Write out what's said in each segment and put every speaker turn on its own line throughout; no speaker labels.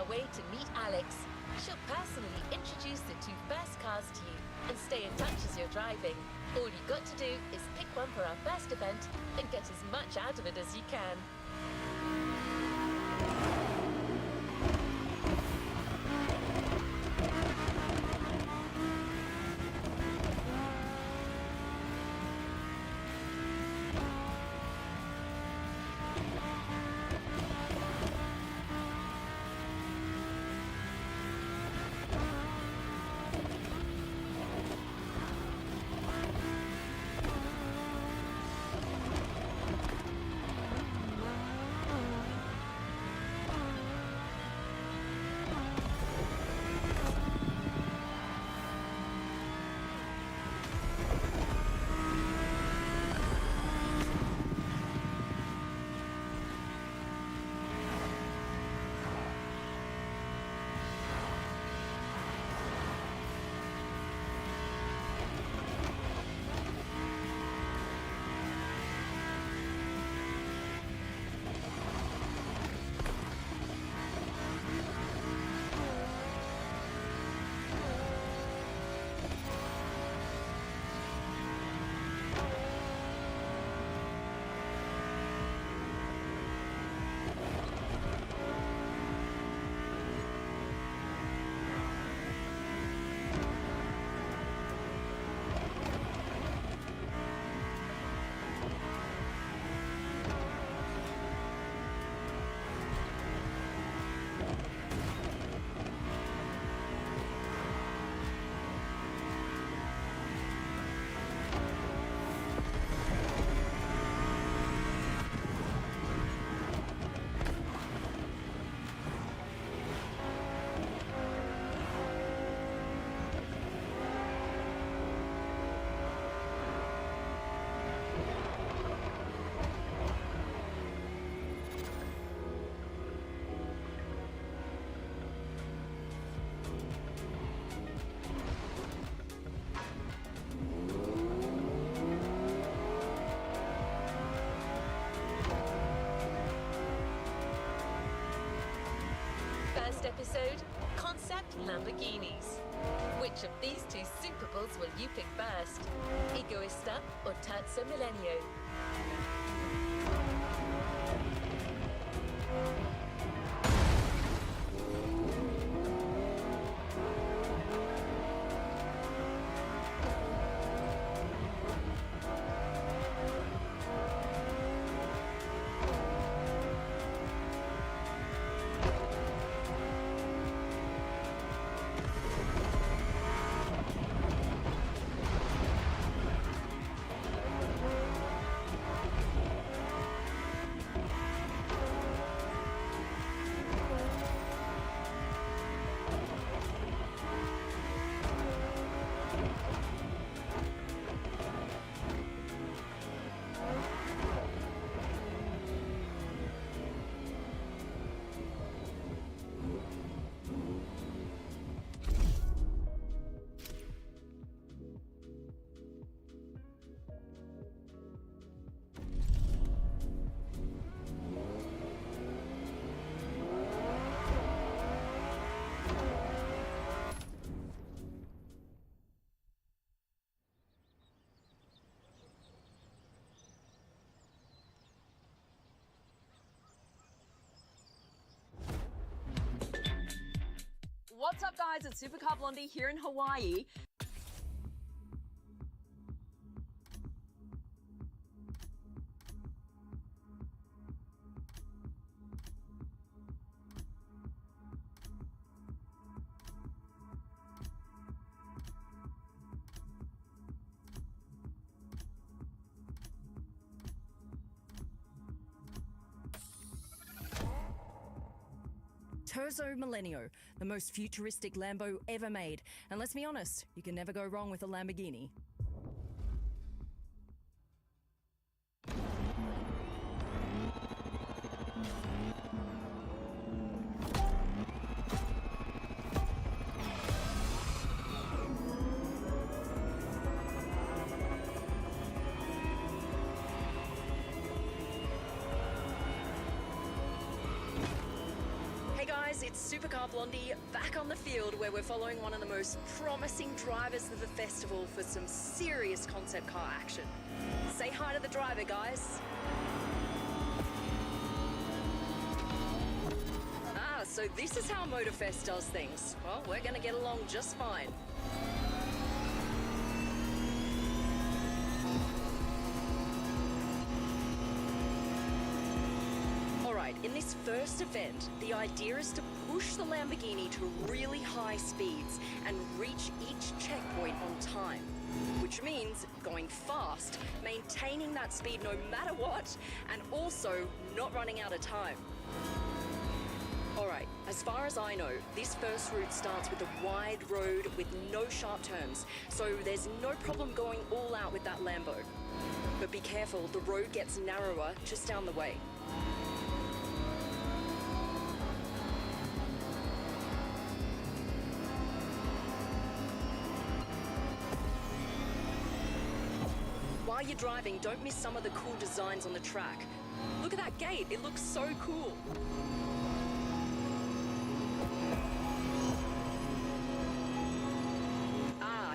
way to meet Alex. She'll personally introduce the two first cars to you and stay in touch as you're driving. All you got to do is pick one for our first event and get as much out of it as you can. First episode, Concept Lamborghinis. Which of these two Super Bulls will you pick first? Egoista or Terzo Millennio?
What's up, guys? It's Supercar Blondie here in Hawaii.
Terzo Millennio, the most futuristic Lambo ever made. And let's be honest, you can never go wrong with a Lamborghini.
guys, it's Supercar Blondie back on the field where we're following one of the most promising drivers of the festival for some serious concept car action. Say hi to the driver, guys. So this is how Motorfest does things. Well, we're gonna get along just fine. Alright, in this first event, the idea is to push the Lamborghini to really high speeds and reach each checkpoint on time. Which means going fast, maintaining that speed no matter what, and also not running out of time. Alright, as far as I know, this first route starts with a wide road with no sharp turns, so there's no problem going all out with that Lambo. But be careful, the road gets narrower just down the way. While you're driving, don't miss some of the cool designs on the track. Look at that gate, it looks so cool.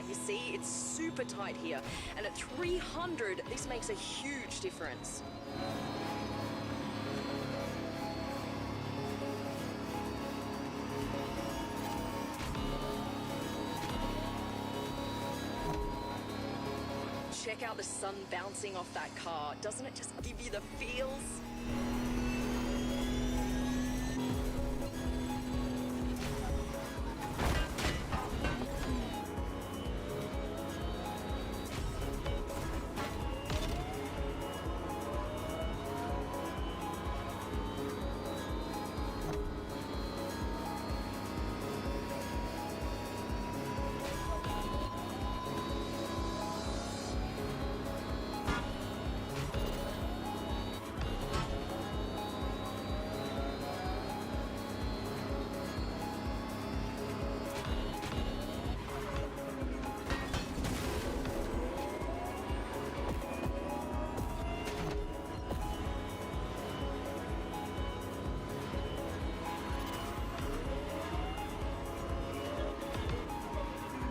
You see, it's super tight here, and at 300, this makes a huge difference. Check out the sun bouncing off that car. Doesn't it just give you the feels?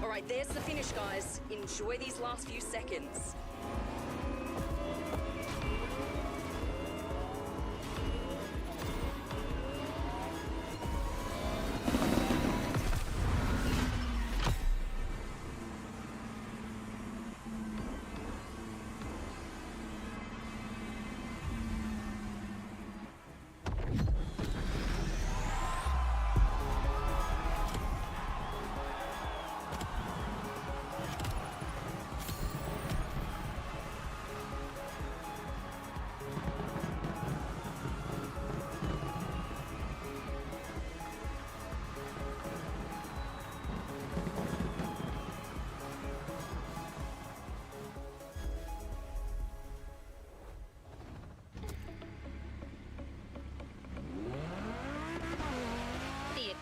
Alright, there's the finish, guys. Enjoy these last few seconds.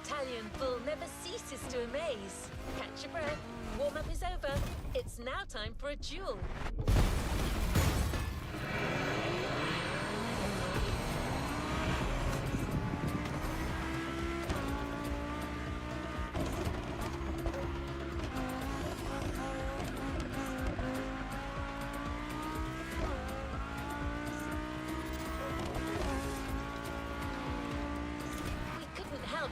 Italian bull never ceases to amaze. Catch your breath. Warm-up is over. It's now time for a duel.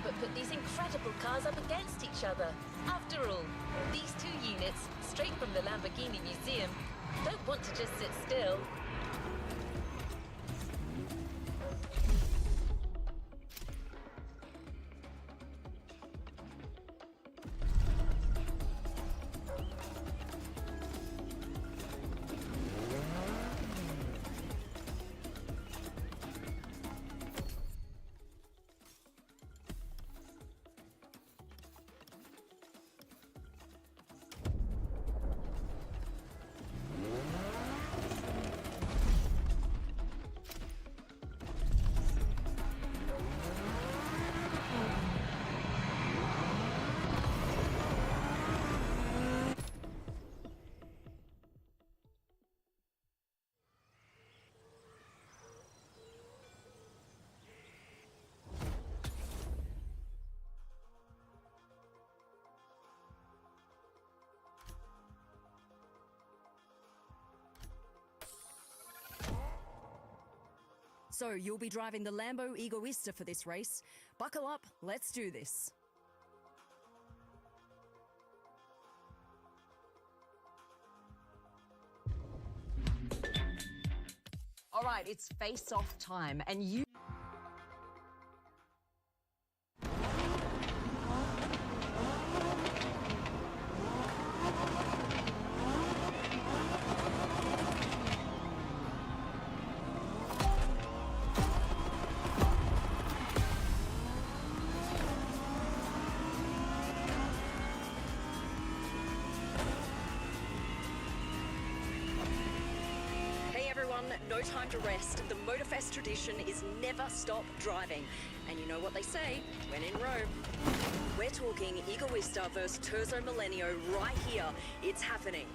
But put these incredible cars up against each other. After all, these two units, straight from the Lamborghini Museum, don't want to just sit still.
So you'll be driving the Lambo Egoista for this race. Buckle up, let's do this.
All right, it's face-off time, and you...
No time to rest. The Motorfest tradition is never stop driving. And you know what they say, when in Rome. We're talking Egoista versus Terzo Millennio right here. It's happening.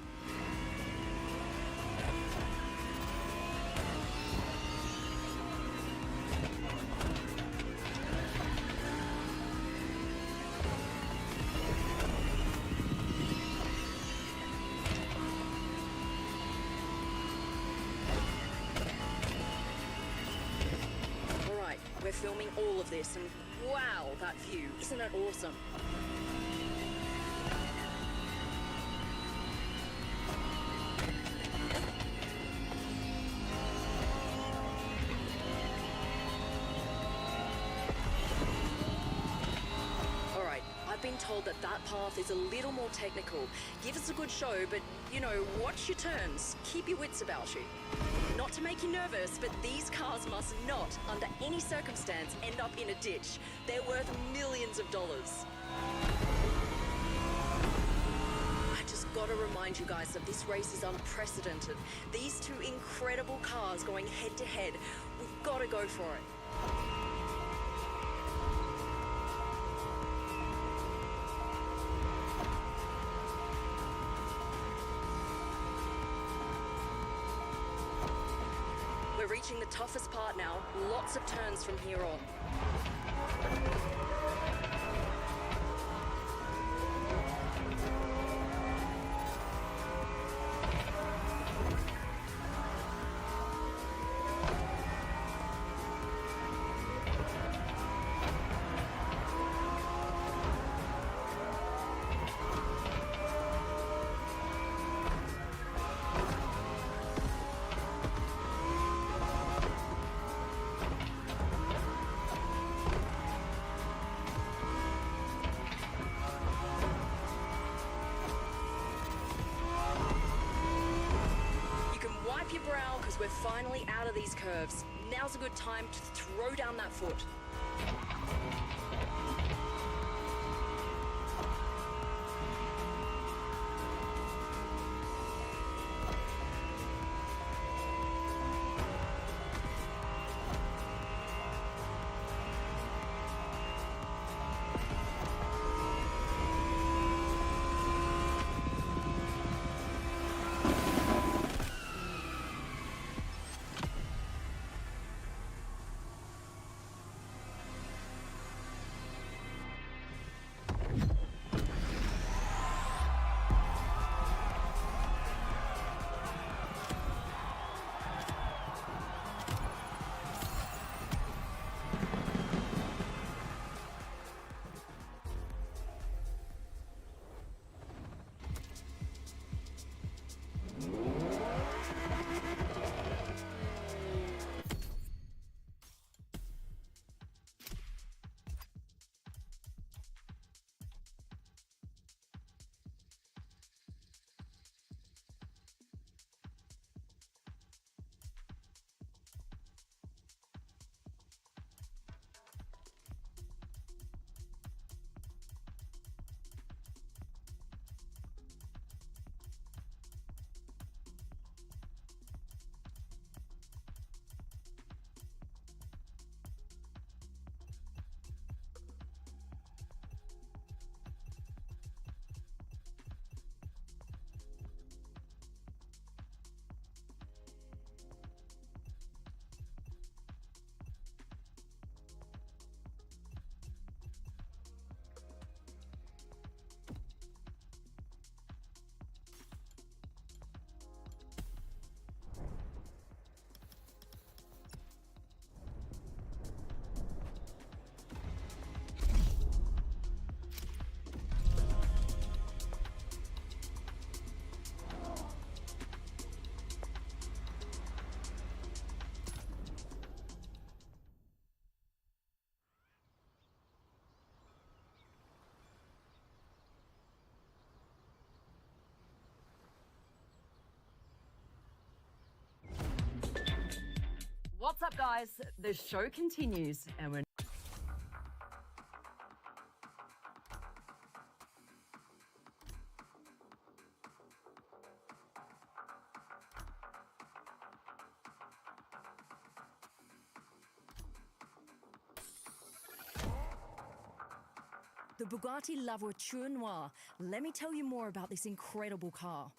We're filming all of this, and wow, that view. Isn't it awesome? All right, I've been told that path is a little more technical. Give us a good show, but, you know, watch your turns. Keep your wits about you. Not to make you nervous, but these cars must not, under any circumstance, end up in a ditch. They're worth millions of dollars. I just gotta remind you guys that this race is unprecedented. These two incredible cars going head to head. We've gotta go for it. We're reaching the toughest part now. Lots of turns from here on. Your brow, because we're finally out of these curves. Now's a good time to throw down that foot.
What's up, guys? The show continues, and we're
The Bugatti La Voiture Noire. Let me tell you more about this incredible car.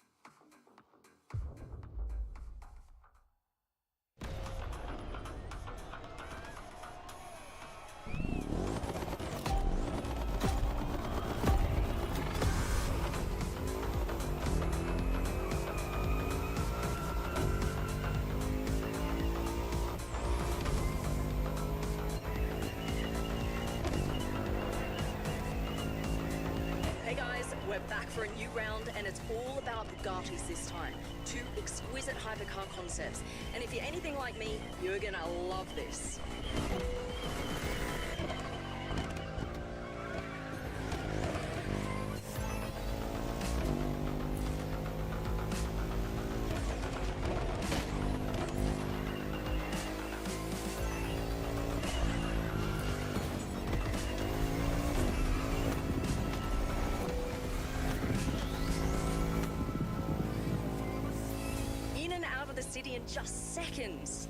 We're back for a new round, and it's all about Bugattis this time. Two exquisite hypercar concepts. And if you're anything like me, you're gonna love this. Out of the city in just seconds.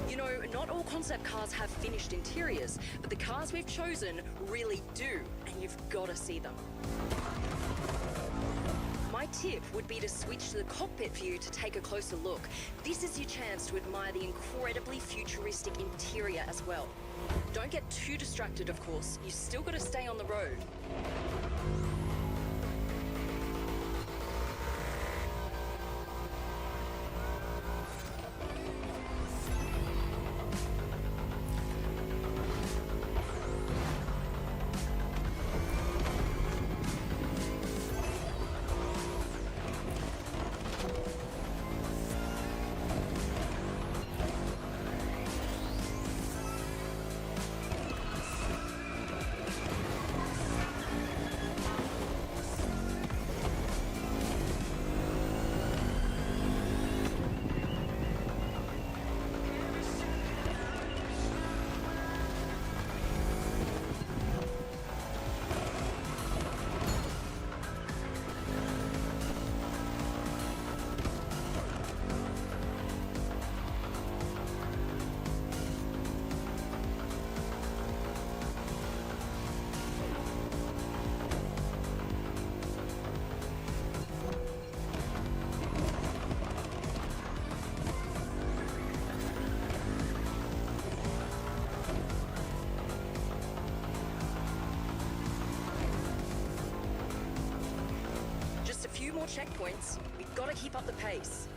You know, not all concept cars have finished interiors, but the cars we've chosen really do, and you've got to see them. My tip would be to switch to the cockpit view to take a closer look. This is your chance to admire the incredibly futuristic interior as well. Don't get too distracted, of course. You still got to stay on the road. Few more checkpoints. We've got to keep up the pace.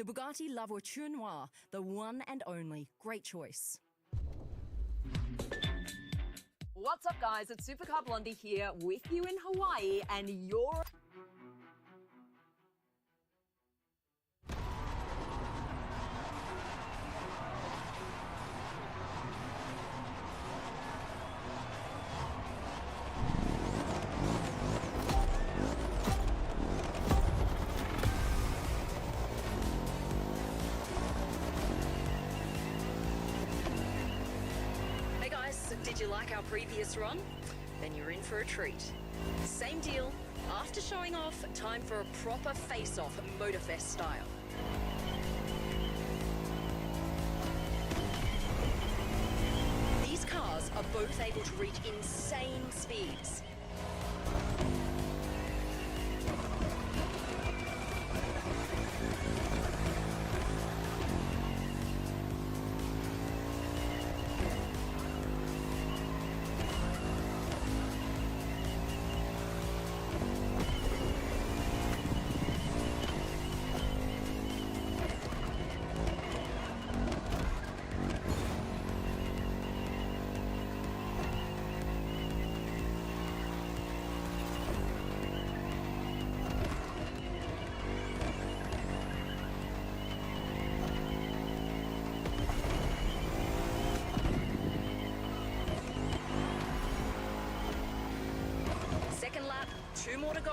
The Bugatti La Voiture Noire, the one and only. Great choice.
What's up, guys? It's Supercar Blondie here with you in Hawaii, and you're...
Did you like our previous run? Then you're in for a treat. Same deal. After showing off, time for a proper face-off Motorfest style. These cars are both able to reach insane speeds. Second lap, 2 more to go.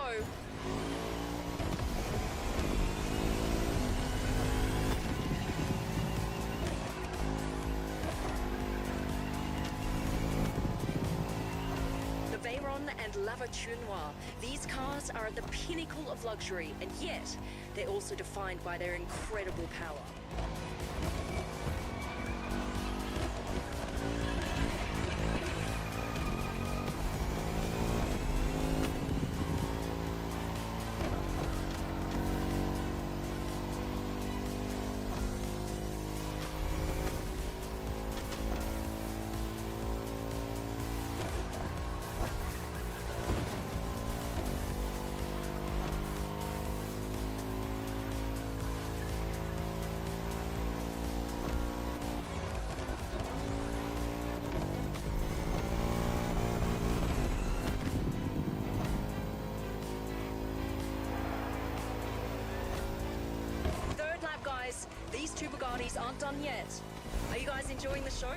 The Veyron and La Voiture Noire. These cars are at the pinnacle of luxury, and yet they're also defined by their incredible power. Guys, these two Bugattis aren't done yet. Are you guys enjoying the show?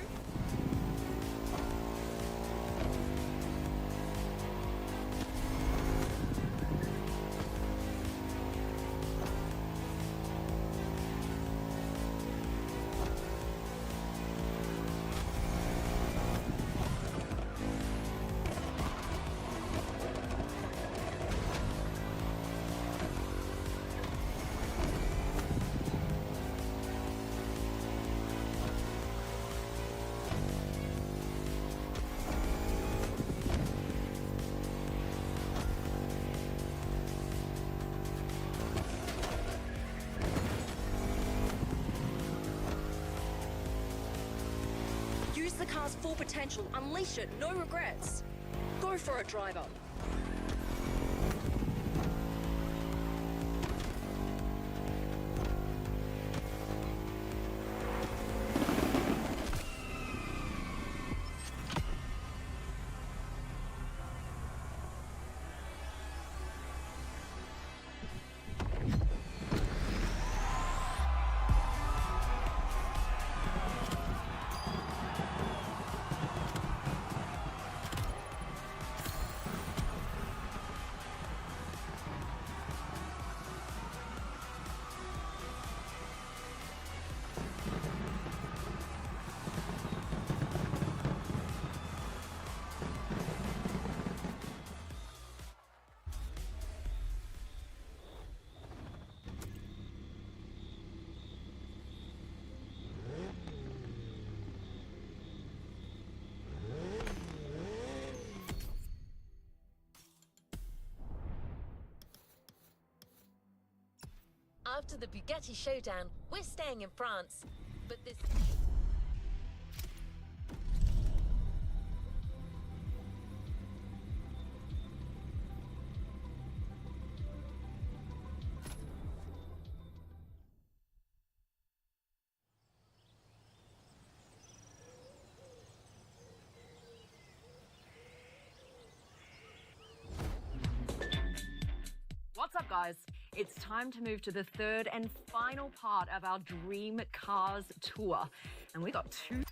Use the car's full potential, unleash it, no regrets. Go for it, driver.
After the Bugatti showdown, we're staying in France. But this...
guys? It's time to move to the third and final part of our Dream Cars tour. And we got two.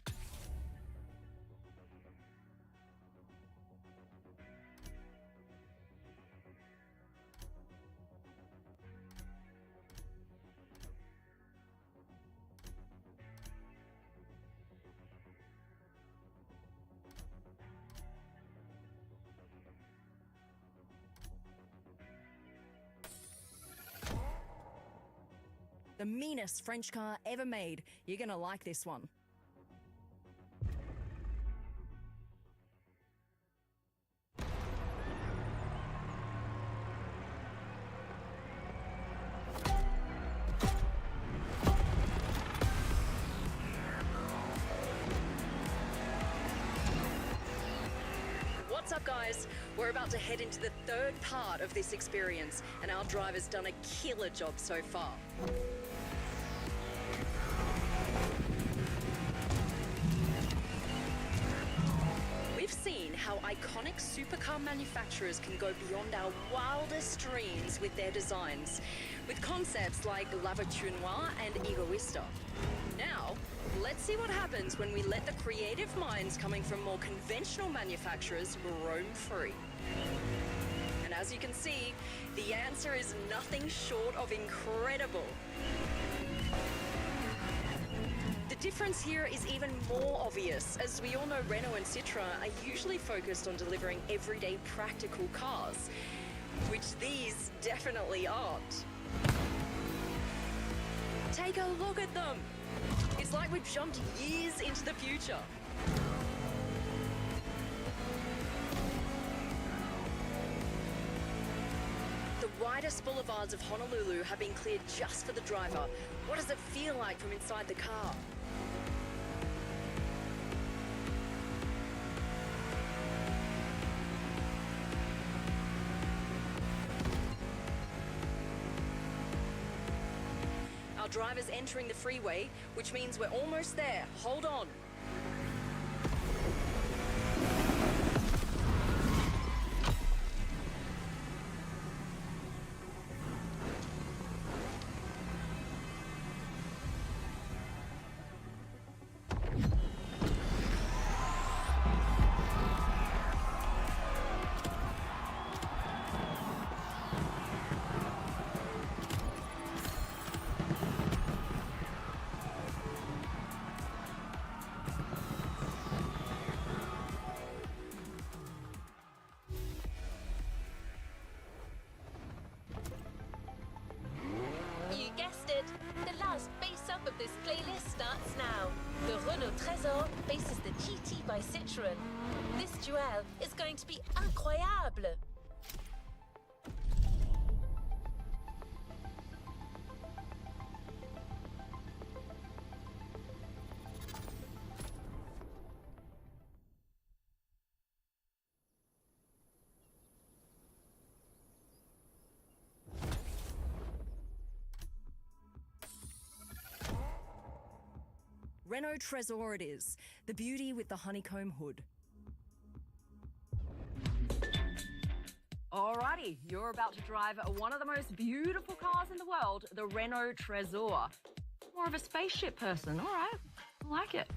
The meanest French car ever made. You're gonna like this one.
What's up, guys? We're about to head into the third part of this experience, and our driver's done a killer job so far. We've seen how iconic supercar manufacturers can go beyond our wildest dreams with their designs, with concepts like La Voiture Noire and Egoista. Now, let's see what happens when we let the creative minds coming from more conventional manufacturers roam free. And as you can see, the answer is nothing short of incredible. The difference here is even more obvious, as we all know Renault and Citroën are usually focused on delivering everyday practical cars, which these definitely aren't. Take a look at them! It's like we've jumped years into the future. The widest boulevards of Honolulu have been cleared just for the driver. What does it feel like from inside the car? Our driver's entering the freeway, which means we're almost there. Hold on.
You guessed it! The last face-up of this playlist starts now. The Renault Trésor faces the GT by Citroën. This duel is going to be incroyable!
Renault Trésor it is, the beauty with the honeycomb hood.
Alrighty, you're about to drive one of the most beautiful cars in the world, the Renault Trésor. More of a spaceship person, alright, I like it.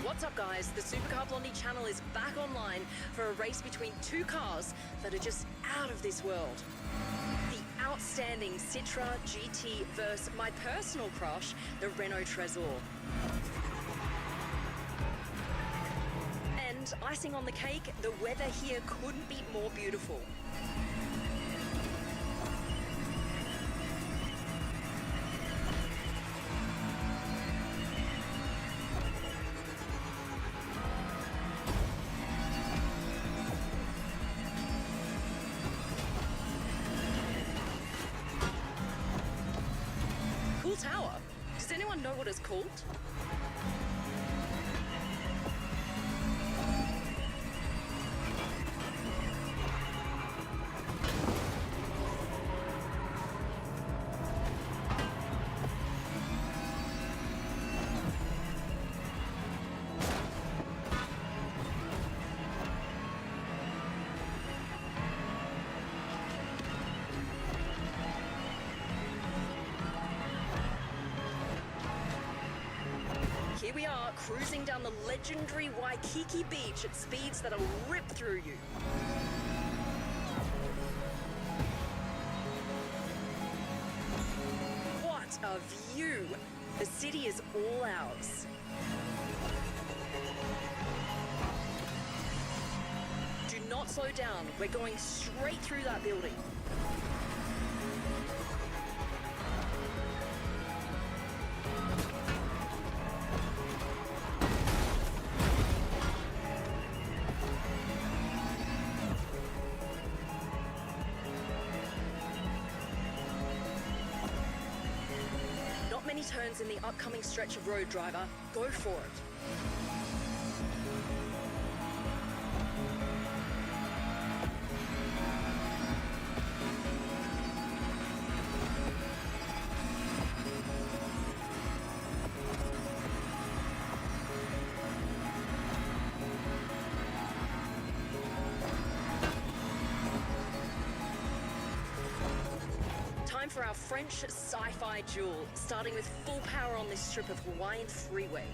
What's up, guys? The Supercar Blondie channel is back online for a race between two cars that are just out of this world. The outstanding Citroën GT versus my personal crush, the Renault Trésor. And icing on the cake, the weather here couldn't be more beautiful. Does anyone know what it's called? Here we are, cruising down the legendary Waikiki beach at speeds that'll rip through you. What a view! The city is all ours. Do not slow down. We're going straight through that building. Many turns in the upcoming stretch of road, driver. Go for it. Time for our French sci-fi duel, starting with full power on this strip of Hawaiian freeway.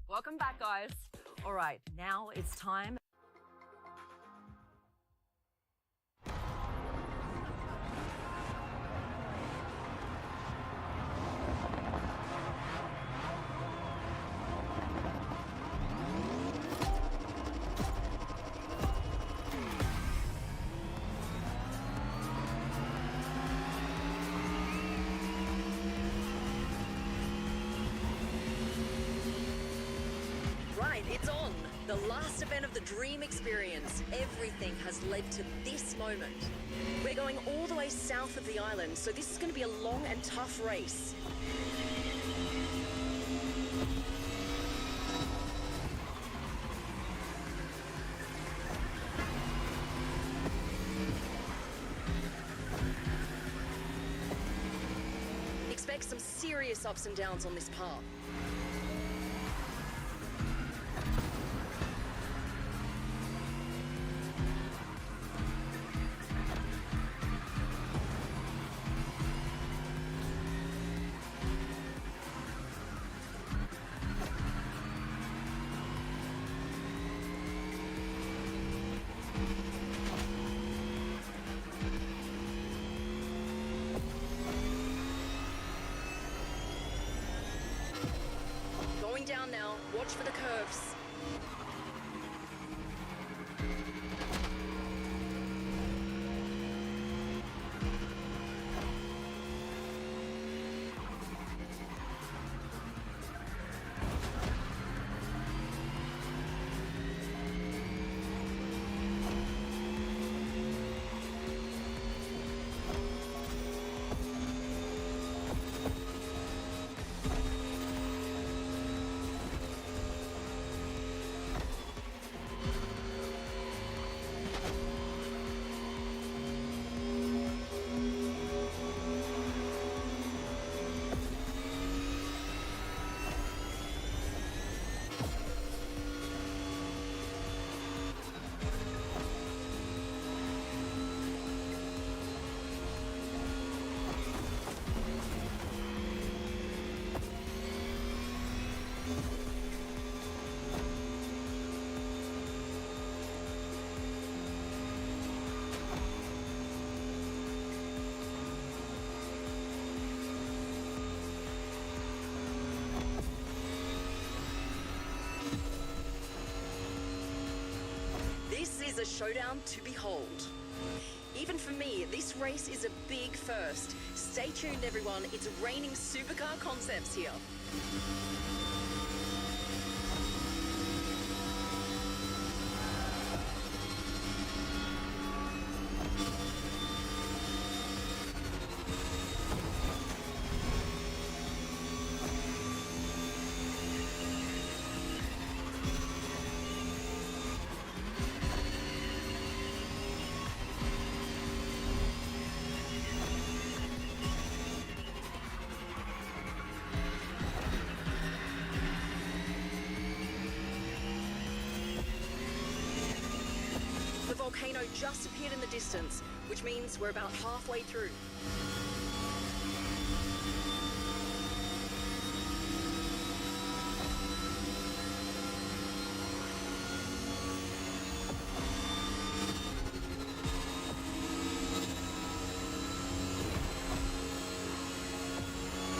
Welcome back, guys. All right, now it's time.
It's on! The last event of the Dream Experience. Everything has led to this moment. We're going all the way south of the island, so this is going to be a long and tough race. Expect some serious ups and downs on this path. Down now. Watch for the curves. showdown to behold. Even for me, this race is a big first. Stay tuned, everyone. It's raining supercar concepts here. The volcano just appeared in the distance, which means we're about halfway through.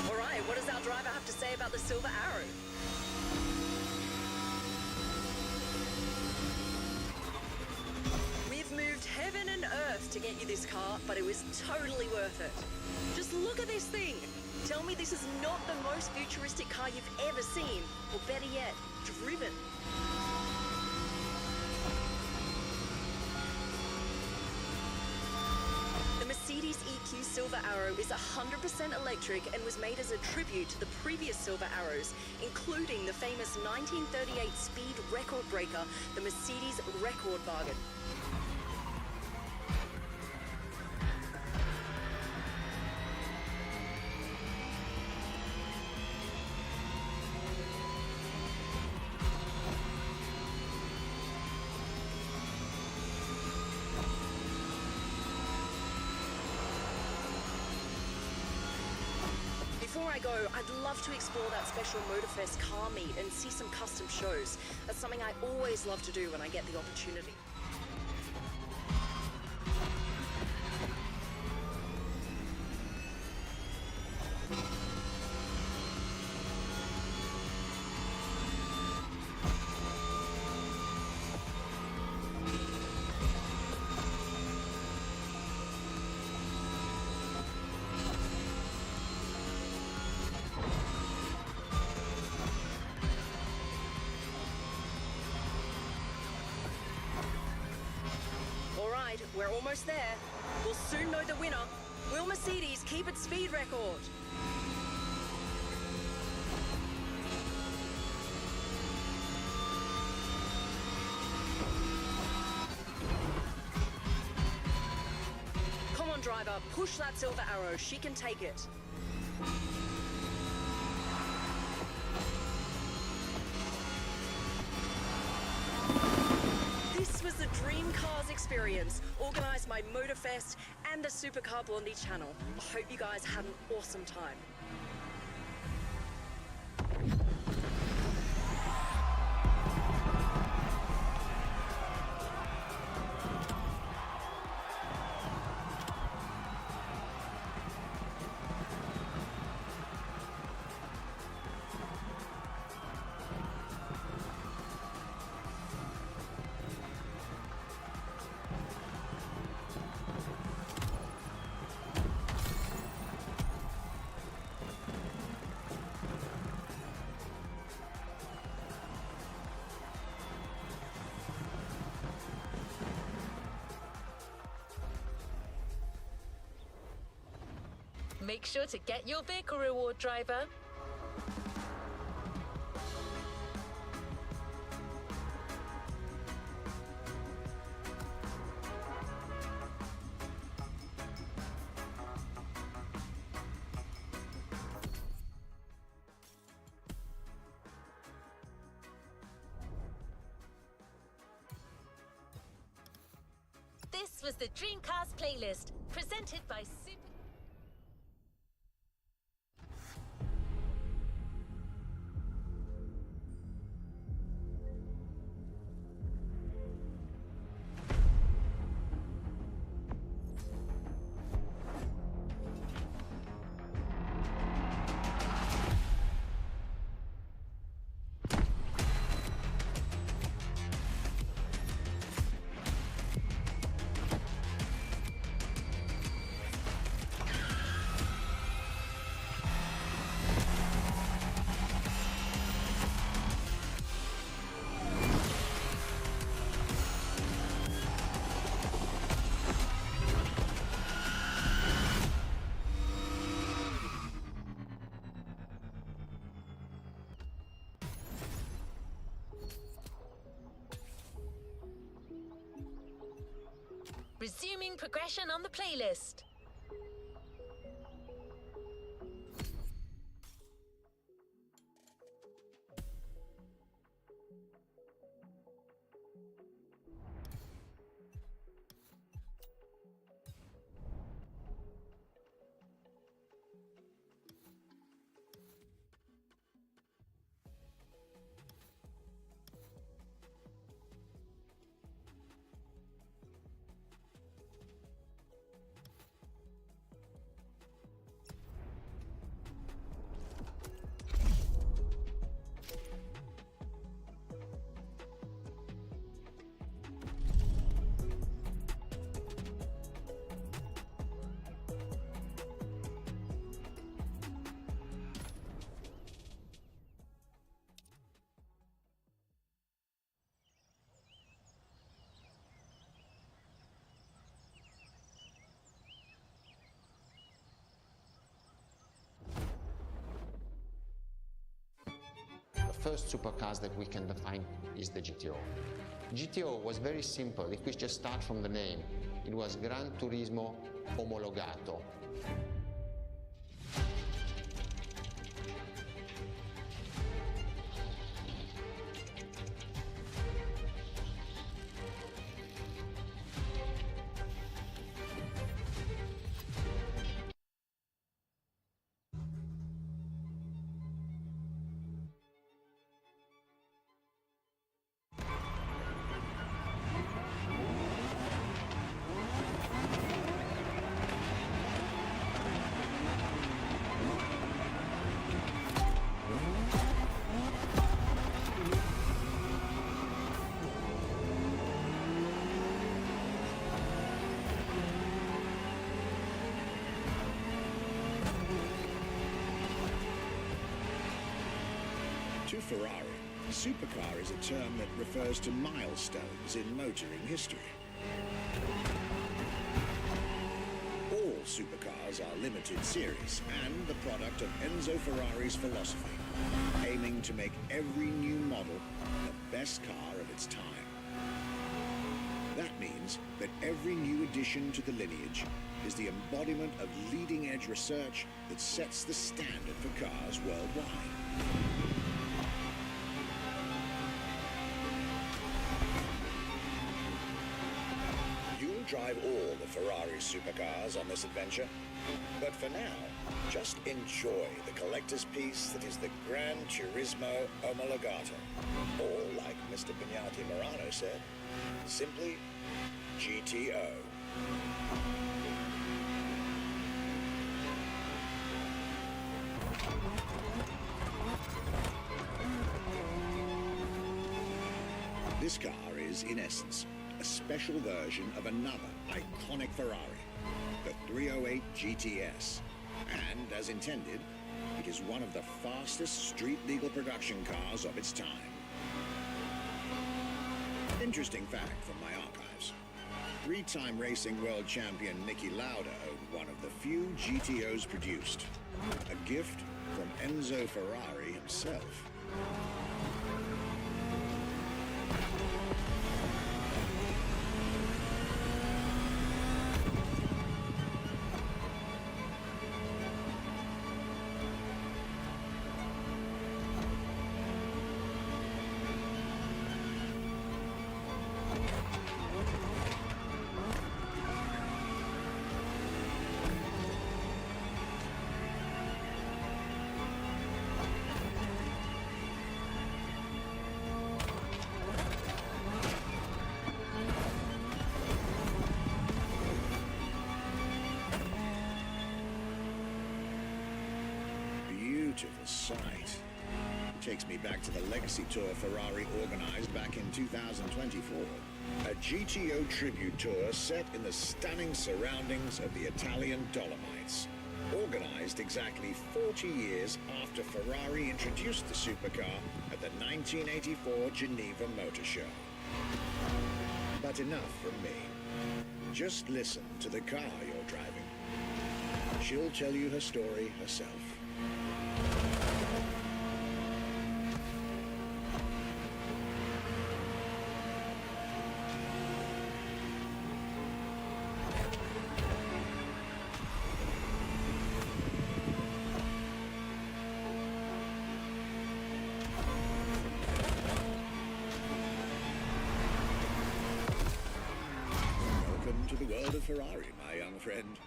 All right, what does our driver have to say about the Silver Arrow? Moved heaven and earth to get you this car, but it was totally worth it. Just look at this thing. Tell me this is not the most futuristic car you've ever seen, or better yet, driven. The Mercedes EQ Silver Arrow is 100% electric and was made as a tribute to the previous Silver Arrows, including the famous 1938 speed record breaker, the Mercedes Rekordwagen. Before I go, I'd love to explore that special Motorfest car meet and see some custom shows. That's something I always love to do when I get the opportunity. We're almost there. We'll soon know the winner. Will Mercedes keep its speed record? Come on, driver, push that Silver Arrow. She can take it. This was the Dream Cars experience, organised by Motorfest and the Supercar Blondie channel. I hope you guys had an awesome time.
Make sure to get your vehicle reward, driver. This was the Dream Cars playlist, presented by Super... Starting progression on the playlist.
The first supercars that we can define is the GTO. GTO was very simple. If we just start from the name, it was Gran Turismo Omologato.
To Ferrari, supercar is a term that refers to milestones in motoring history. All supercars are limited series and the product of Enzo Ferrari's philosophy, aiming to make every new model the best car of its time. That means that every new addition to the lineage is the embodiment of leading-edge research that sets the standard for cars worldwide. Drive all the Ferrari supercars on this adventure. But for now, just enjoy the collector's piece that is the Gran Turismo Omologato. Or, like Mr. Pignati Morano said, simply GTO. This car is, in essence, a special version of another iconic Ferrari, the 308 GTS. And, as intended, it is one of the fastest street-legal production cars of its time. Interesting fact from my archives. Three-time racing world champion Niki Lauda owned one of the few GTOs produced. A gift from Enzo Ferrari himself. Beautiful sight. It takes me back to the Legacy Tour Ferrari organized back in 2024. A GTO tribute tour set in the stunning surroundings of the Italian Dolomites. Organized exactly 40 years after Ferrari introduced the supercar at the 1984 Geneva Motor Show. But enough from me. Just listen to the car you're driving. She'll tell you her story herself. Ferrari, my young friend.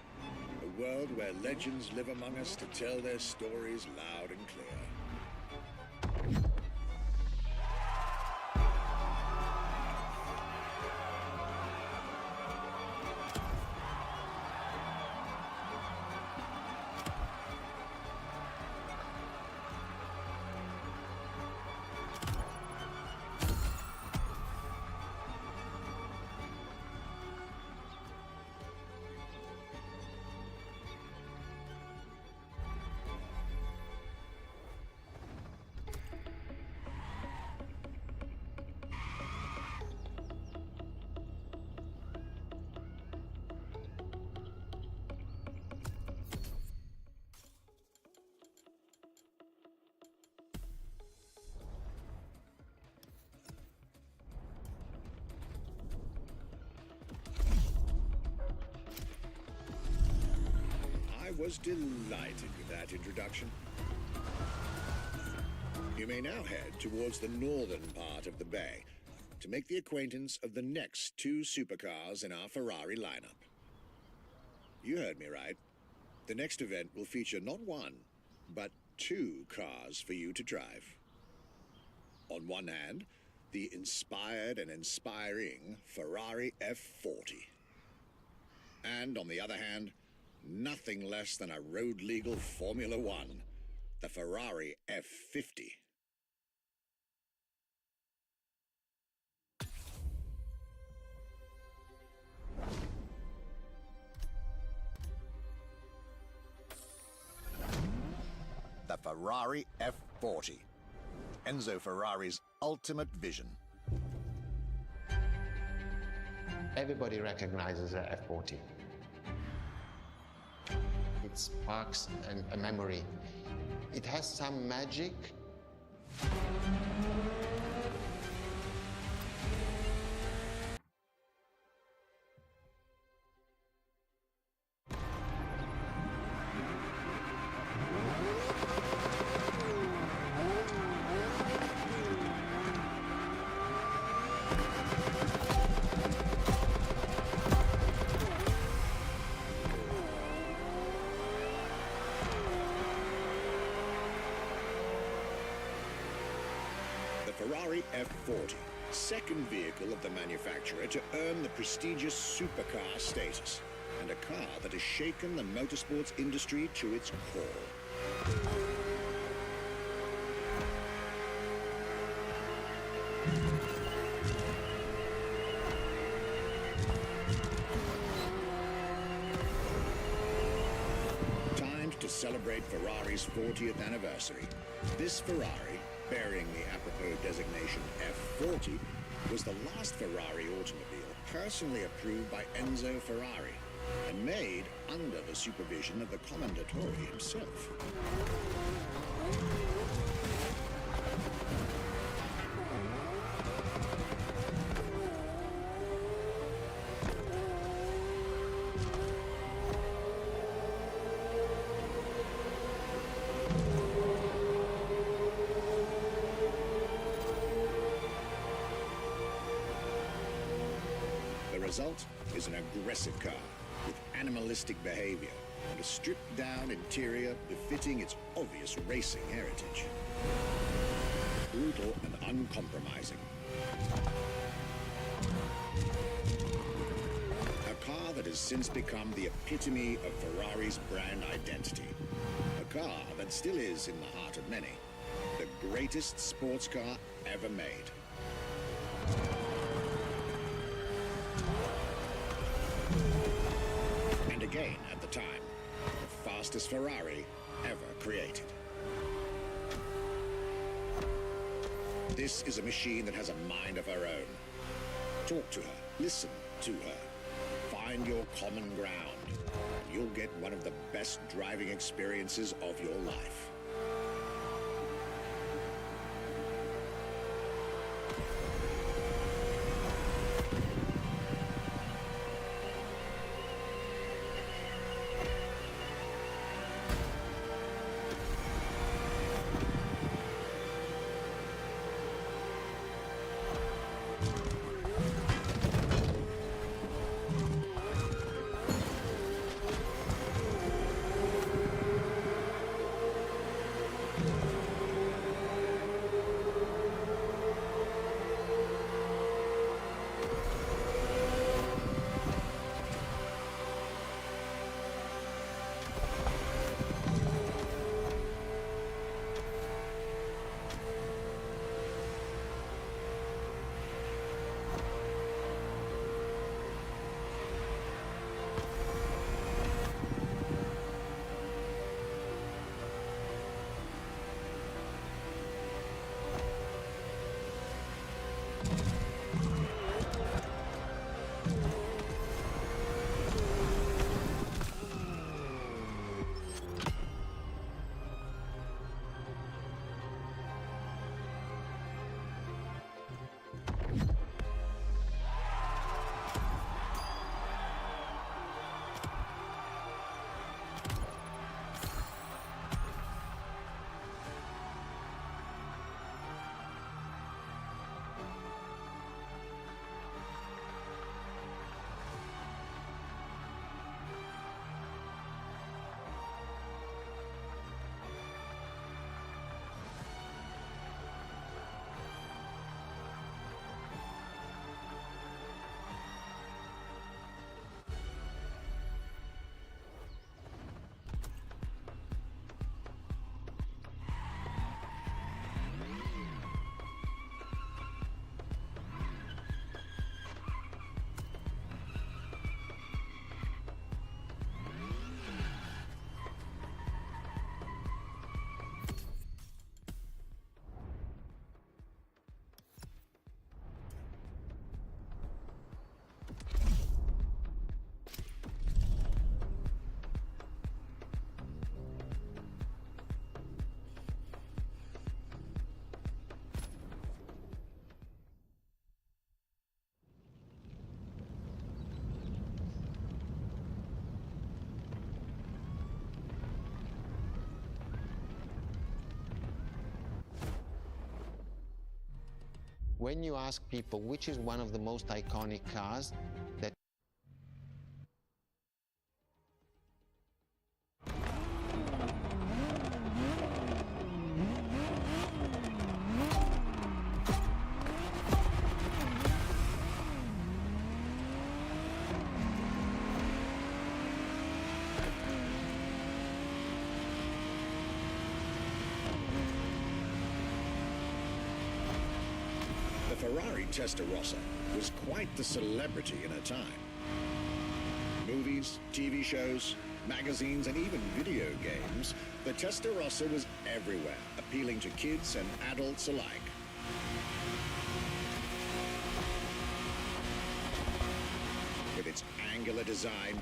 A world where legends live among us to tell their stories loud and clear. I was delighted with that introduction. You may now head towards the northern part of the bay to make the acquaintance of the next two supercars in our Ferrari lineup. You heard me right. The next event will feature not one, but two cars for you to drive. On one hand, the inspired and inspiring Ferrari F40. And on the other hand, nothing less than a road-legal Formula One, the Ferrari F50. The Ferrari F40, Enzo Ferrari's ultimate vision.
Everybody recognizes the F40. It sparks a memory. It has some magic.
Ferrari F40, second vehicle of the manufacturer to earn the prestigious supercar status, and a car that has shaken the motorsports industry to its core. Time to celebrate Ferrari's 40th anniversary. This Ferrari, bearing the apropos designation F40, was the last Ferrari automobile personally approved by Enzo Ferrari and made under the supervision of the Commendatore himself. The result is an aggressive car with animalistic behavior and a stripped-down interior befitting its obvious racing heritage. Brutal and uncompromising. A car that has since become the epitome of Ferrari's brand identity. A car that still is in the heart of many. The greatest sports car ever made. And again, at the time, the fastest Ferrari ever created. This is a machine that has a mind of her own. Talk to her, listen to her, find your common ground, and you'll get one of the best driving experiences of your life.
When you ask people which is one of the most iconic cars, that
the Ferrari Testarossa was quite the celebrity in her time. Movies, TV shows, magazines, and even video games, the Testarossa was everywhere, appealing to kids and adults alike. With its angular design,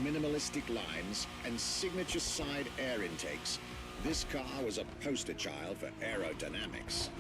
minimalistic lines, and signature side air intakes, this car was a poster child for aerodynamics.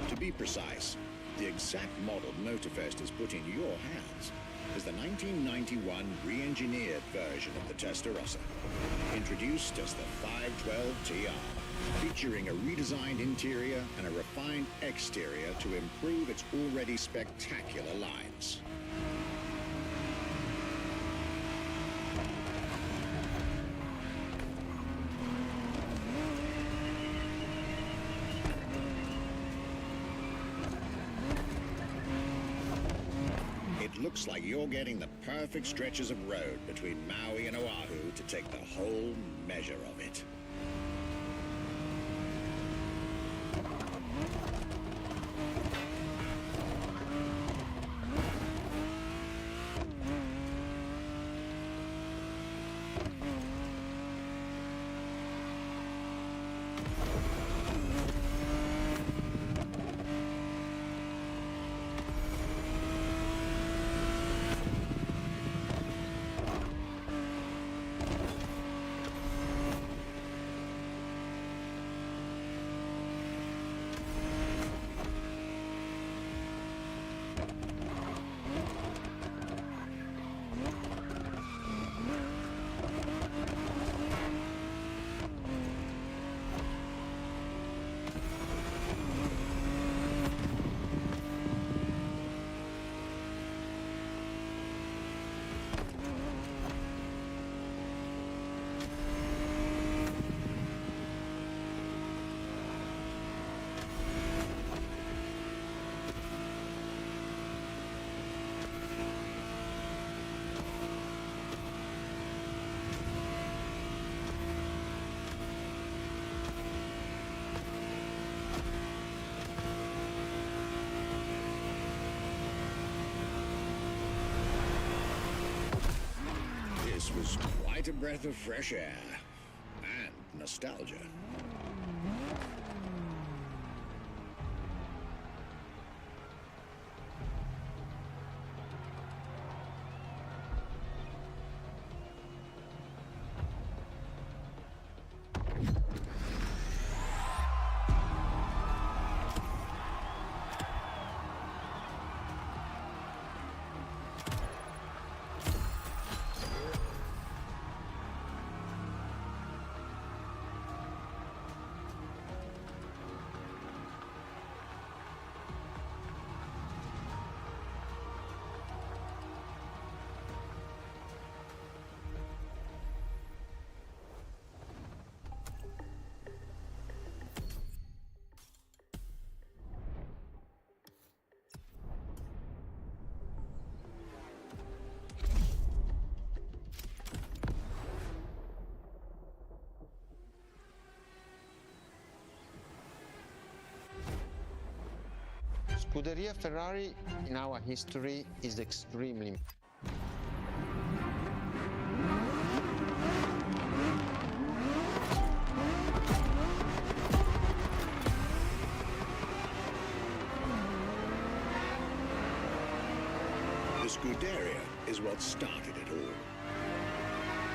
To be precise, the exact model Motorfest has put in your hands is the 1991 re-engineered version of the Testarossa, introduced as the 512TR, featuring a redesigned interior and a refined exterior to improve its already spectacular lines. It looks like you're getting the perfect stretches of road between Maui and Oahu to take the whole measure of it. This was quite a breath of fresh air and nostalgia.
Scuderia Ferrari in our history is extremely
The Scuderia is what started it all.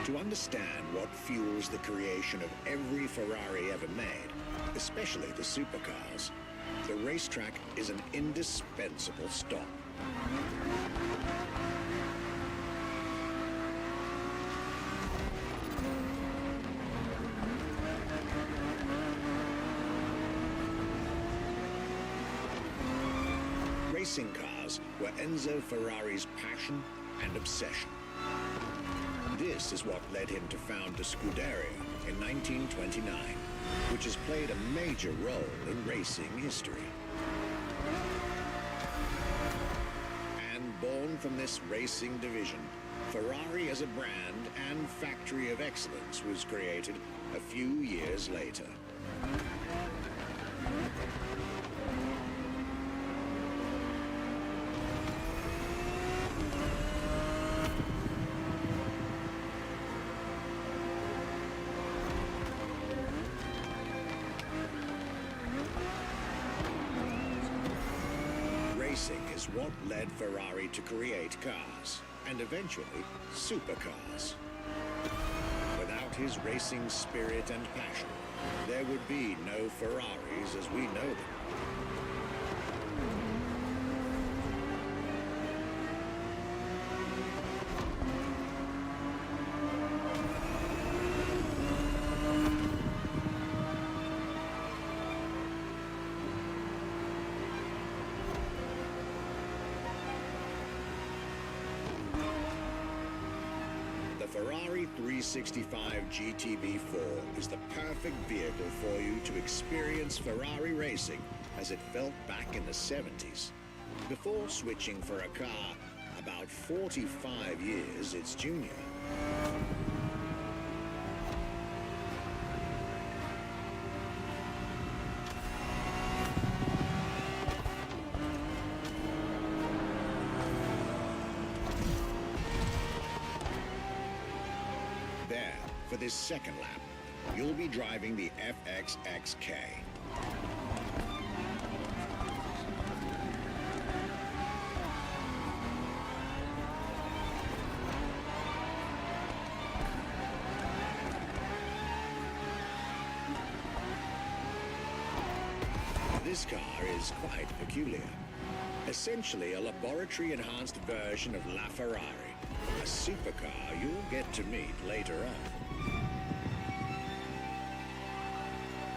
To understand what fuels the creation of every Ferrari ever made, especially the supercars, the racetrack is an indispensable stop. Racing cars were Enzo Ferrari's passion and obsession. This is what led him to found the Scuderia in 1929, which has played a major role in racing history. And born from this racing division, Ferrari as a brand and factory of excellence was created a few years later. Racing is what led Ferrari to create cars, and eventually supercars. Without his racing spirit and passion, there would be no Ferraris as we know them. The Ferrari 365 GTB4 is the perfect vehicle for you to experience Ferrari racing as it felt back in the 70s, before switching for a car about 45 years its junior. There, for this second lap, you'll be driving the FXXK. This car is quite peculiar. Essentially a laboratory-enhanced version of La Ferrari, a supercar you'll get to meet later on.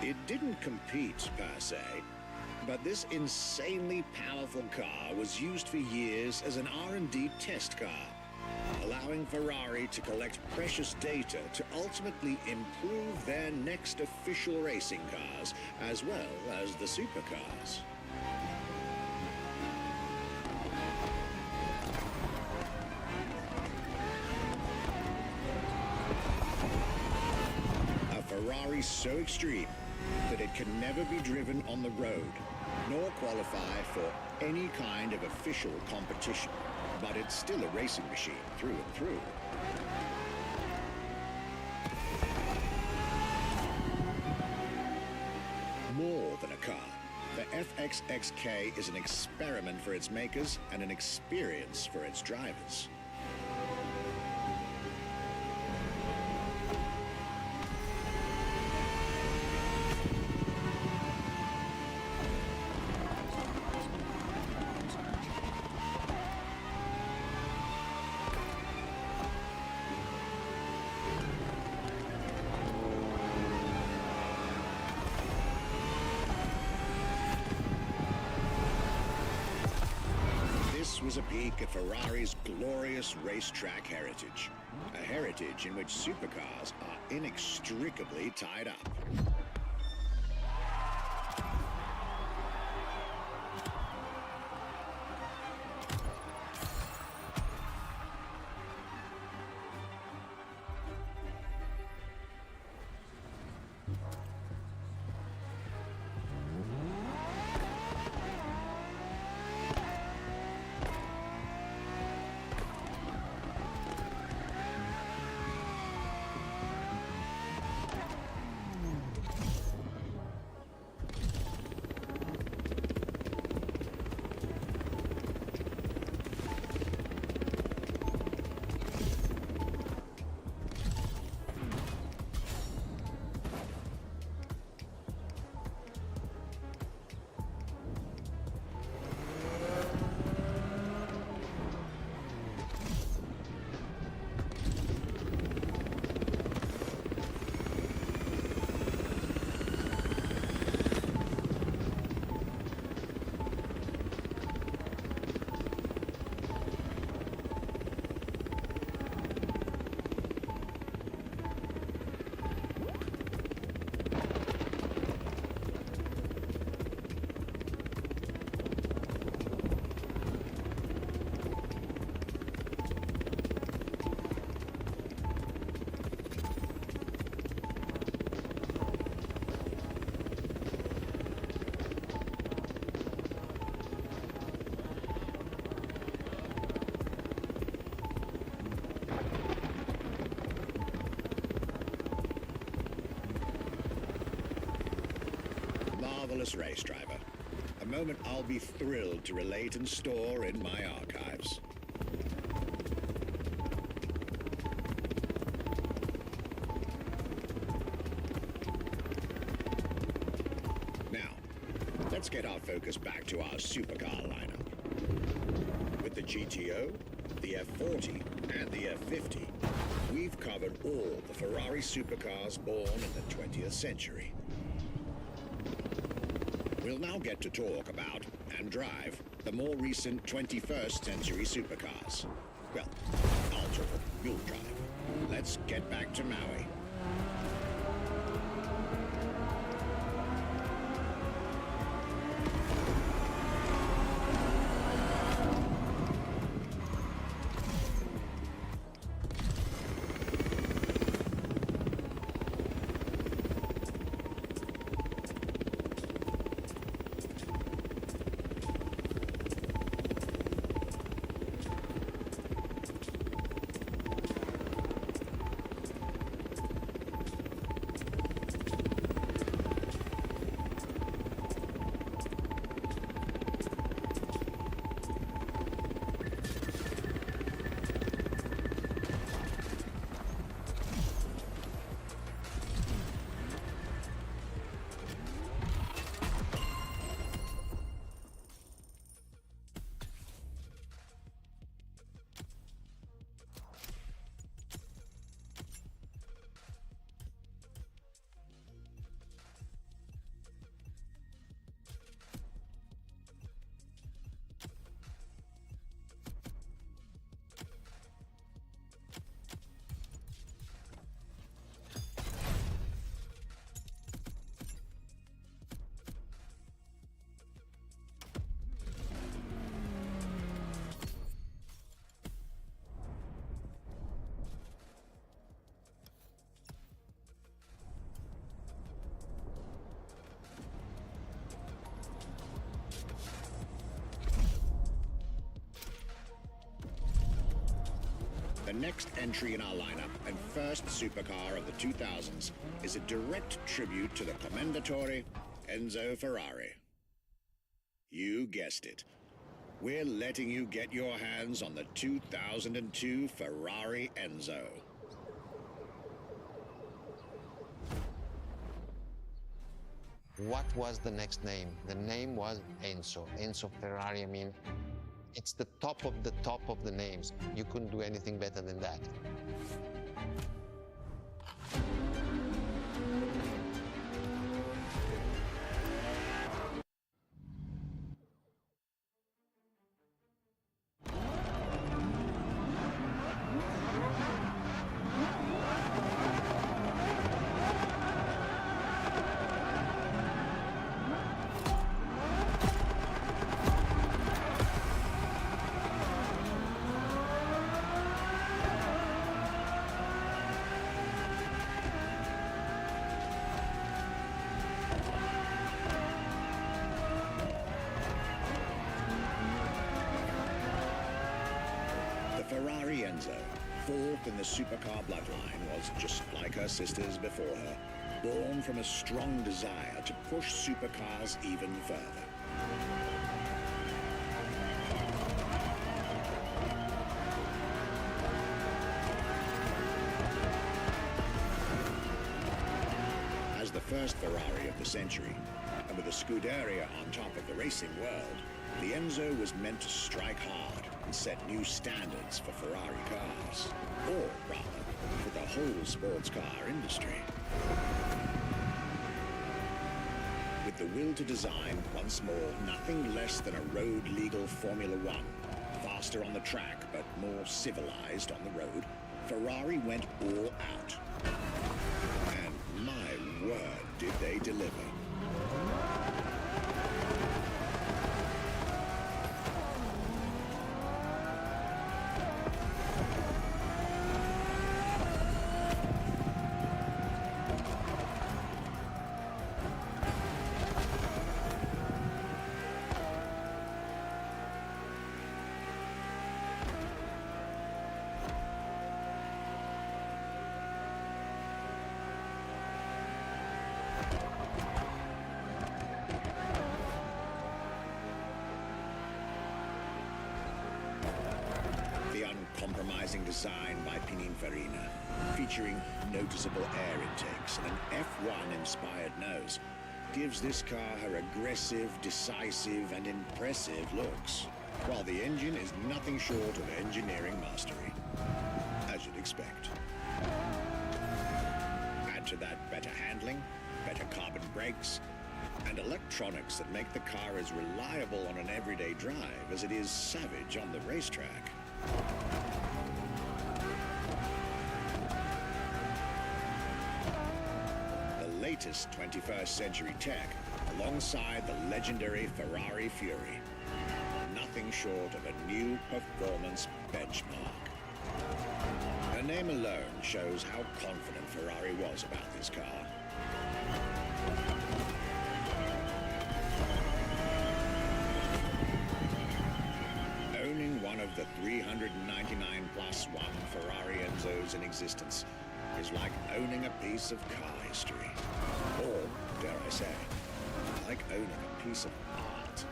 It didn't compete per se, but this insanely powerful car was used for years as an R&D test car, allowing Ferrari to collect precious data to ultimately improve their next official racing cars, as well as the supercars. A Ferrari so extreme that it can never be driven on the road, nor qualify for any kind of official competition. But it's still a racing machine through and through. More than a car, the FXXK is an experiment for its makers and an experience for its drivers. This was a peek at Ferrari's glorious racetrack heritage. A heritage in which supercars are inextricably tied up. flawless race driver. A moment I'll be thrilled to relate and store in my archives. Now, let's get our focus back to our supercar lineup. With the GTO, the F40, and the F50, we've covered all the Ferrari supercars born in the 20th century. We'll now get to talk about and drive the more recent 21st century supercars. Well, I'll talk, you'll drive. Let's get back to Maui. The next entry in our lineup and first supercar of the 2000s is a direct tribute to the Commendatore Enzo Ferrari. You guessed it. We're letting you get your hands on the 2002 Ferrari Enzo.
What was the next name? The name was Enzo. Enzo Ferrari, I mean, it's the top of the names. You couldn't do anything better than that. Ferrari Enzo, fourth in the supercar bloodline, was just like her sisters before her, born from a strong desire to push supercars even further. As the first Ferrari of the century, and with a Scuderia on top of the racing world, the Enzo was meant to strike hard and set new standards for Ferrari cars, or rather, for the whole sports car industry. With the will to design, once more, nothing less than a road-legal Formula One, faster on the track but more civilized on the road, Ferrari went all out. And my word, did they deliver. the uncompromising design by Pininfarina, featuring noticeable air intakes and an F1-inspired nose, gives this car her aggressive, decisive, and impressive looks, while the engine is nothing short of engineering mastery, as you'd expect. Add to that better handling, better carbon brakes, and electronics that make the car as reliable on an everyday drive as it is savage on the racetrack. The latest 21st century tech, alongside the legendary Ferrari Fury. Nothing short of a new performance benchmark. Her name alone shows how confident Ferrari was about this car. Owning one of the 399 plus one Ferrari Enzos in existence is like owning a piece of car history. Or, dare I say, like owning a piece of art.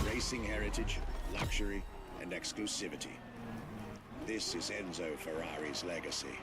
Racing heritage, luxury, and exclusivity. This is Enzo Ferrari's legacy.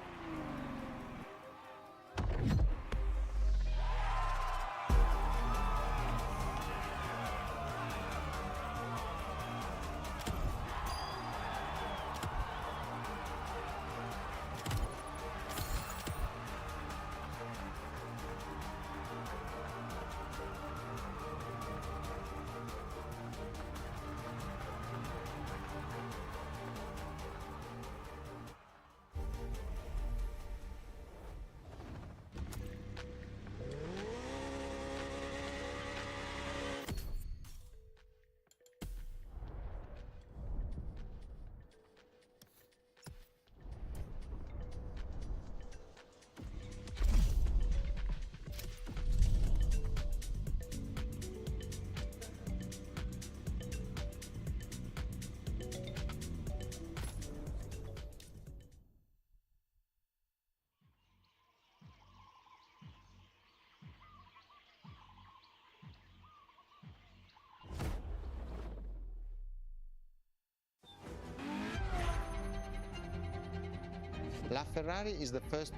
La Ferrari is the first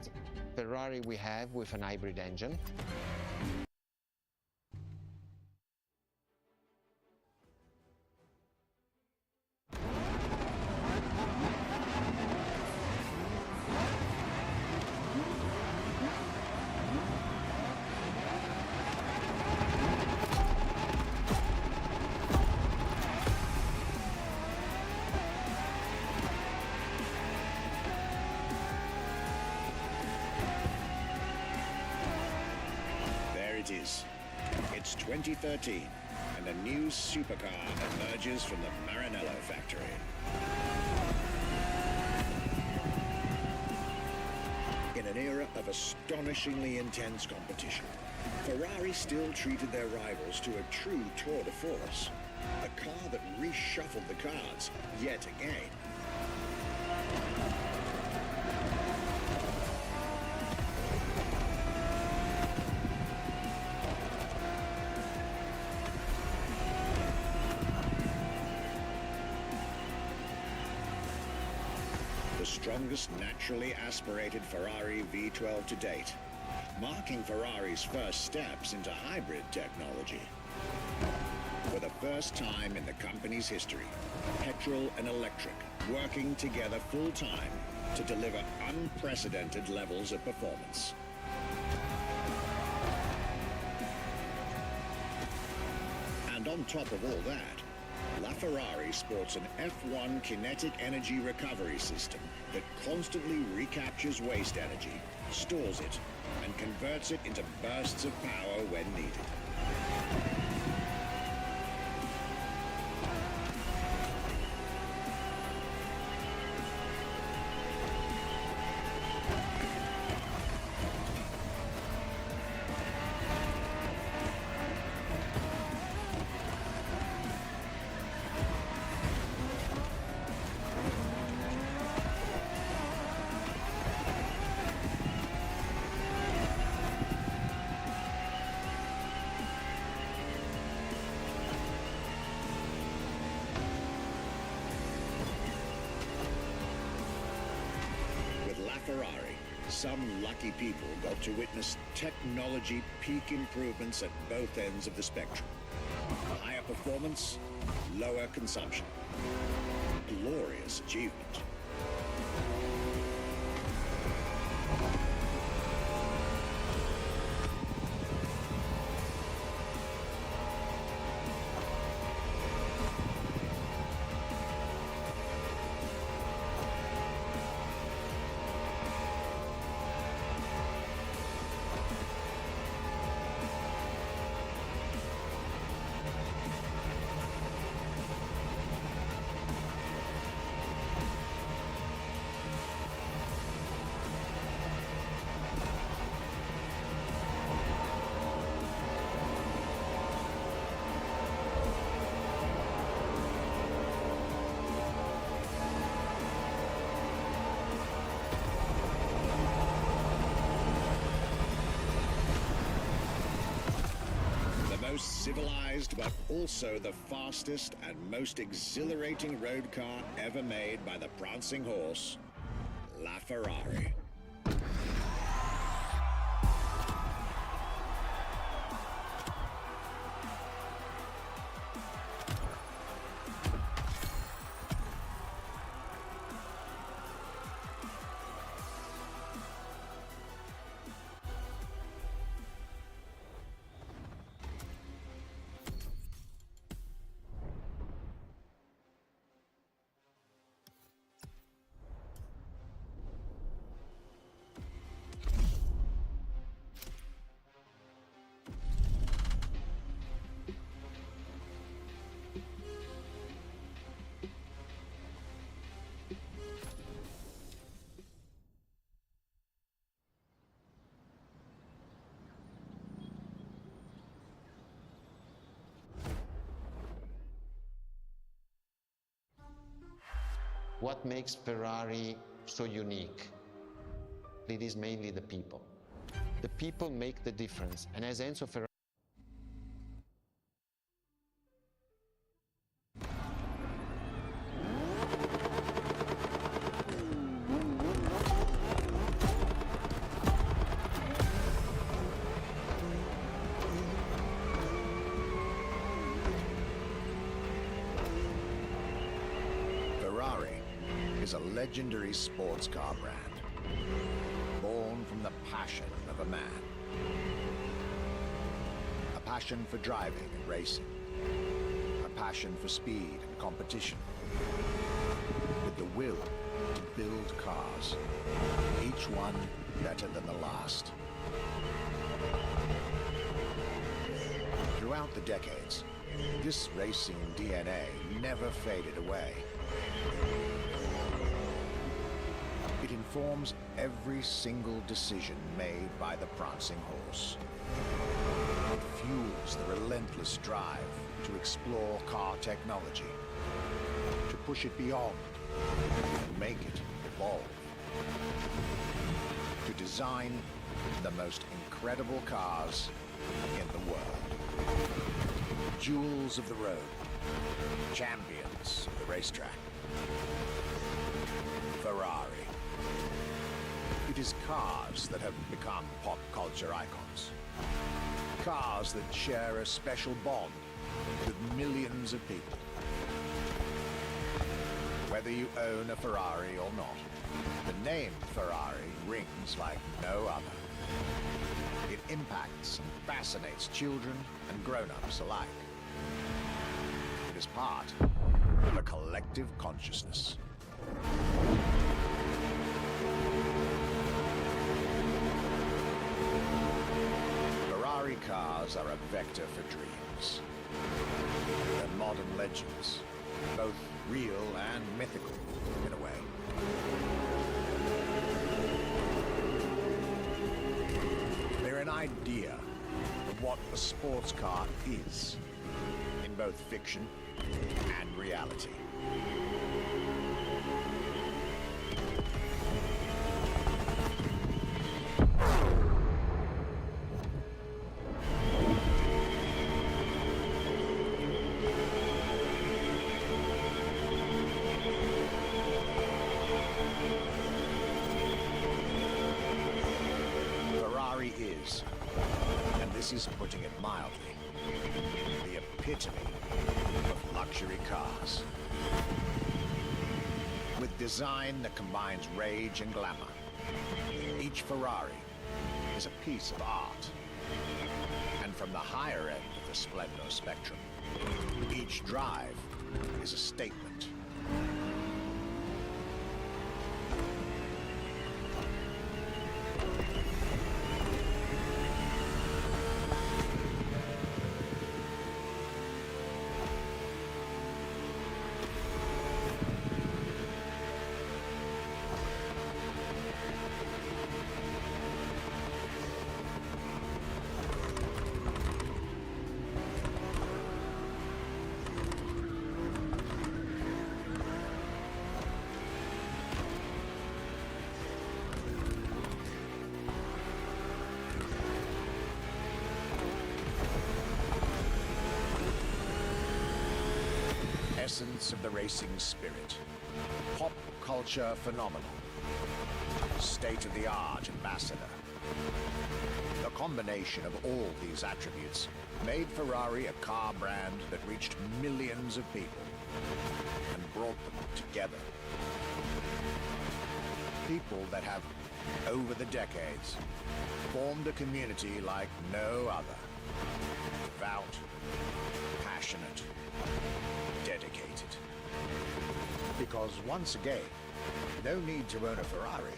Ferrari we have with an hybrid engine.
It's 2013, and a new supercar emerges from the Maranello factory. In an era of astonishingly intense competition, Ferrari still treated their rivals to a true tour de force. A car that reshuffled the cards yet again. Strongest naturally aspirated Ferrari V12 to date, marking Ferrari's first steps into hybrid technology. For the first time in the company's history, petrol and electric working together full-time to deliver unprecedented levels of performance. And on top of all that, LaFerrari sports an F1 kinetic energy recovery system that constantly recaptures waste energy, stores it, and converts it into bursts of power when needed. Ferrari, some lucky people got to witness technology peak improvements at both ends of the spectrum. Higher performance, lower consumption. Glorious achievement. Civilized, but also the fastest and most exhilarating road car ever made by the prancing horse, La Ferrari.
What makes Ferrari so unique? It is mainly the people. The people make the difference, and as Enzo Ferrari is a legendary sports car brand, born from the passion of a man. A passion for driving and racing, a passion for speed and competition, with the will to build cars, each one better than the last. Throughout the decades, this racing DNA never faded away. It informs every single decision made by the prancing horse. It fuels the relentless drive to explore car technology, to push it beyond and make it evolve, to design the most incredible cars in the world. Jewels of the road, champions of the racetrack. Ferrari. It is cars that have become pop culture icons. Cars that share a special bond with millions of people. Whether you own a Ferrari or not, the name Ferrari rings like no other. It impacts and fascinates children and grown-ups alike. It is part of a collective consciousness. Ferrari cars are a vector for dreams. They're modern legends, both real and mythical in a way. They're an idea of what a sports car is, in both fiction and reality. This is putting it mildly. The epitome of luxury cars. With design that combines rage and glamour, each Ferrari is a piece of art. And from the higher end of the splendor spectrum, each drive is a statement. Essence of the racing spirit, pop culture phenomenon, state-of-the-art ambassador. The combination of all these attributes made Ferrari a car brand that reached millions of people and brought them together. People that have, over the decades, formed a community like no other. Devout, passionate, dedicated. Because once again, no need to own a Ferrari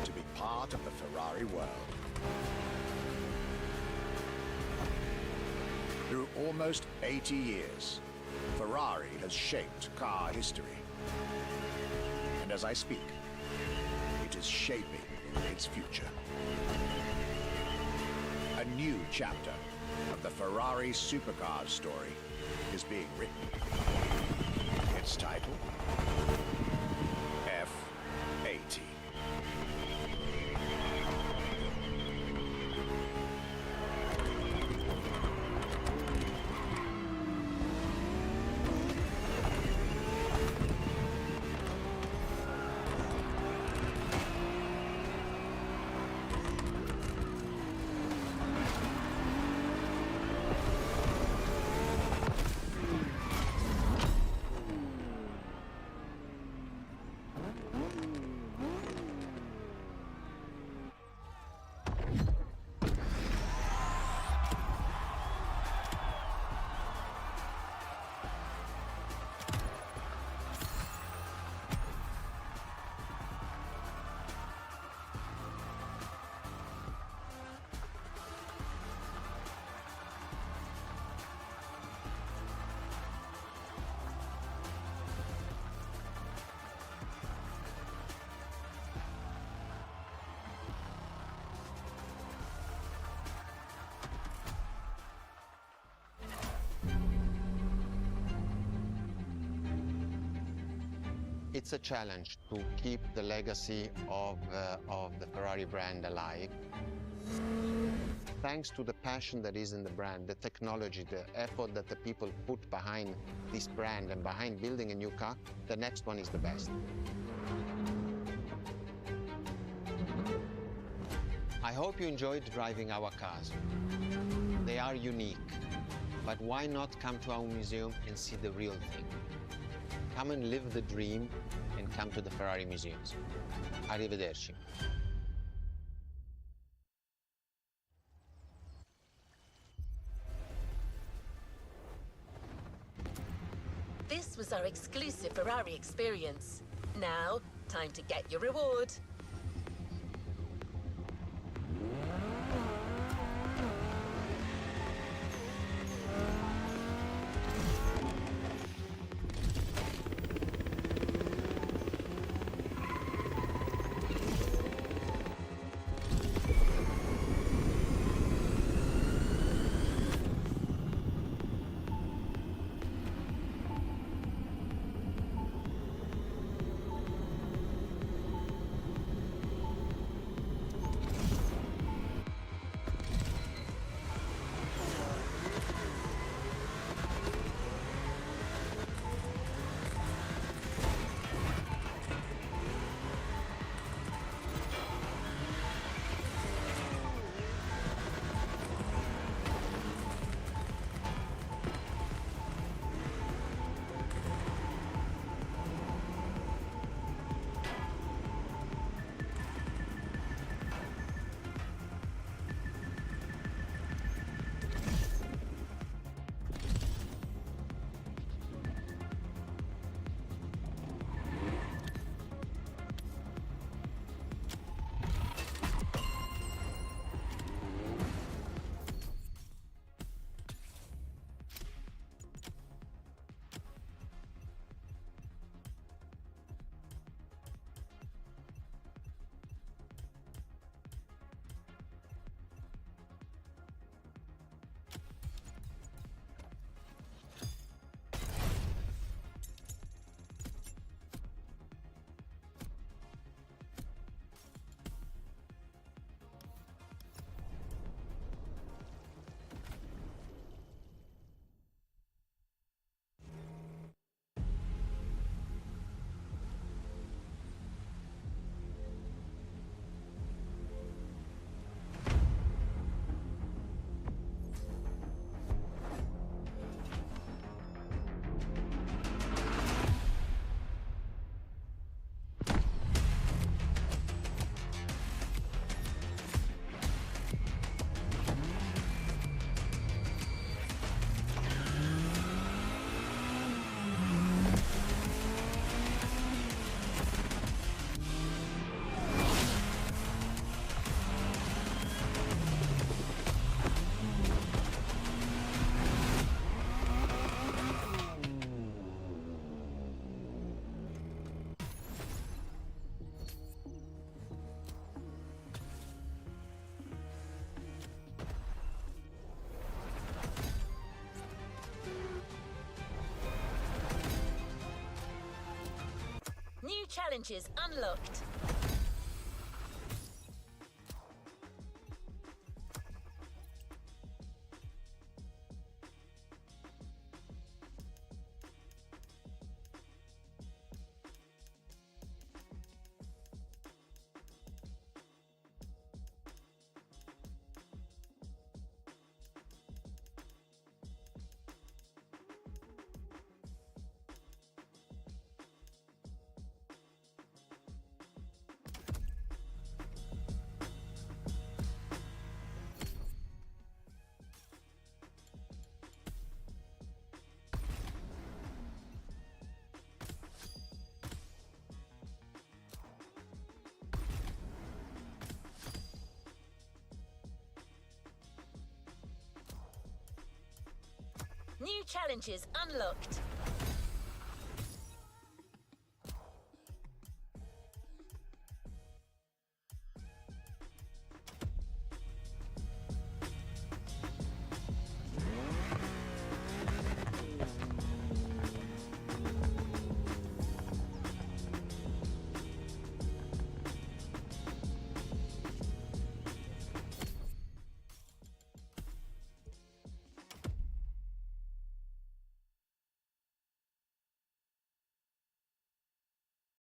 to be part of the Ferrari world. Through almost 80 years, Ferrari has shaped car history. And as I speak, it is shaping its future. A new chapter of the Ferrari supercar story is being written. Its title, F80.
It's a challenge to keep the legacy of the Ferrari brand alive. Thanks to the passion that is in the brand, the technology, the effort that the people put behind this brand and behind building a new car, the next one is the best. I hope you enjoyed driving our cars. They are unique, but why not come to our museum and see the real thing? Come and live the dream and come to the Ferrari museums. Arrivederci.
This was our exclusive Ferrari experience. Now, time to get your reward. challenges unlocked. New challenges unlocked.